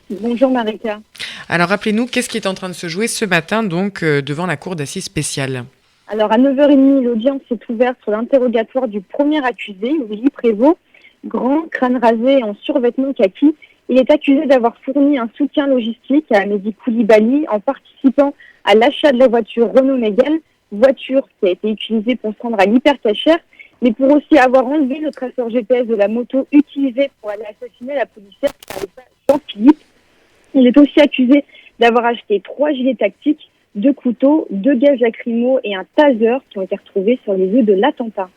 Bonjour Marika. Alors rappelez-nous, qu'est-ce qui est en train de se jouer ce matin donc devant la cour d'assises spéciale? Alors à 9h30, l'audience s'est ouverte sur l'interrogatoire du premier accusé, Willy Prévost. Grand, crâne rasé et en survêtement kaki, il est accusé d'avoir fourni un soutien logistique à Mehdi Koulibaly en participant à l'achat de la voiture Renault Mégane, voiture qui a été utilisée pour se rendre à l'hypercachère, mais pour aussi avoir enlevé le traceur GPS de la moto utilisée pour aller assassiner la policière qui s'appelle Jean-Philippe. Il est aussi accusé d'avoir acheté 3 gilets tactiques, 2 couteaux, 2 gaz lacrymaux et un taser qui ont été retrouvés sur les lieux de l'attentat.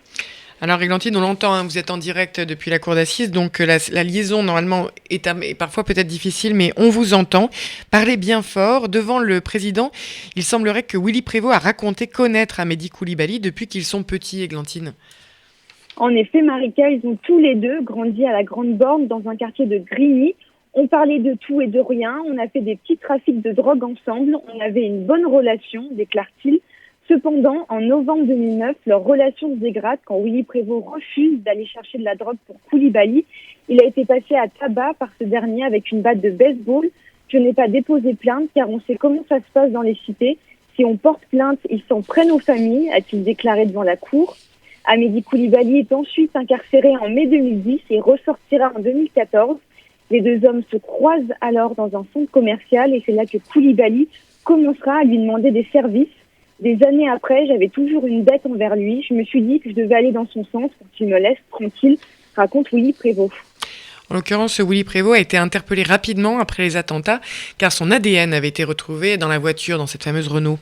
Alors Églantine, on l'entend, hein, vous êtes en direct depuis la cour d'assises, donc la liaison normalement est parfois peut-être difficile, mais on vous entend. Parlez bien fort. Devant le président, il semblerait que Willy Prévost a raconté connaître Mehdi Koulibaly depuis qu'ils sont petits, Églantine. En effet, Marika, ils ont tous les deux grandi à la Grande Borne dans un quartier de Grigny. On parlait de tout et de rien, on a fait des petits trafics de drogue ensemble, on avait une bonne relation, déclare-t-il. Cependant, en novembre 2009, leur relation se dégrade quand Willy Prévost refuse d'aller chercher de la drogue pour Koulibaly. Il a été passé à tabac par ce dernier avec une batte de baseball. Je n'ai pas déposé plainte car on sait comment ça se passe dans les cités. Si on porte plainte, ils s'en prennent aux familles, a-t-il déclaré devant la cour. Mehdi Koulibaly est ensuite incarcéré en mai 2010 et ressortira en 2014. Les deux hommes se croisent alors dans un centre commercial et c'est là que Koulibaly commencera à lui demander des services. Des années après, j'avais toujours une dette envers lui. Je me suis dit que je devais aller dans son sens pour qu'il me laisse tranquille, raconte Willy Prévost. En l'occurrence, Willy Prévost a été interpellé rapidement après les attentats, car son ADN avait été retrouvé dans la voiture, dans cette fameuse Renault.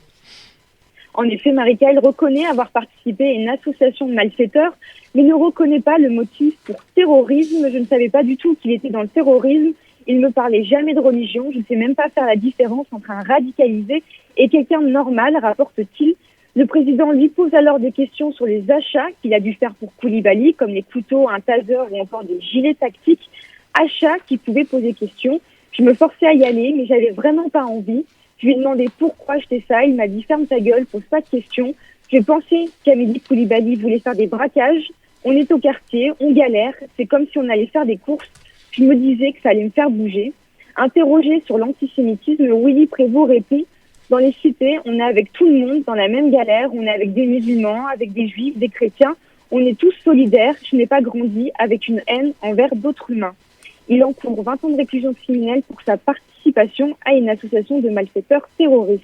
En effet, Marika, il reconnaît avoir participé à une association de malfaiteurs, mais ne reconnaît pas le motif pour terrorisme. Je ne savais pas du tout qu'il était dans le terrorisme. Il ne me parlait jamais de religion. Je ne sais même pas faire la différence entre un radicalisé et quelqu'un de normal, rapporte-t-il. Le président lui pose alors des questions sur les achats qu'il a dû faire pour Koulibaly, comme les couteaux, un taser ou encore des gilets tactiques. Achats qui pouvaient poser question. Je me forçais à y aller, mais j'avais vraiment pas envie. Je lui ai demandé pourquoi j'étais ça. Il m'a dit ferme ta gueule, pose pas de questions. J'ai pensé qu'Mehdi Koulibaly voulait faire des braquages. On est au quartier, on galère. C'est comme si on allait faire des courses. Je me disais que ça allait me faire bouger. Interrogé sur l'antisémitisme, Willy Prévost répond dans les cités, on est avec tout le monde dans la même galère. On est avec des musulmans, avec des juifs, des chrétiens. On est tous solidaires. Je n'ai pas grandi avec une haine envers d'autres humains. Il encourt 20 ans de réclusion criminelle pour sa participation à une association de malfaiteurs terroristes.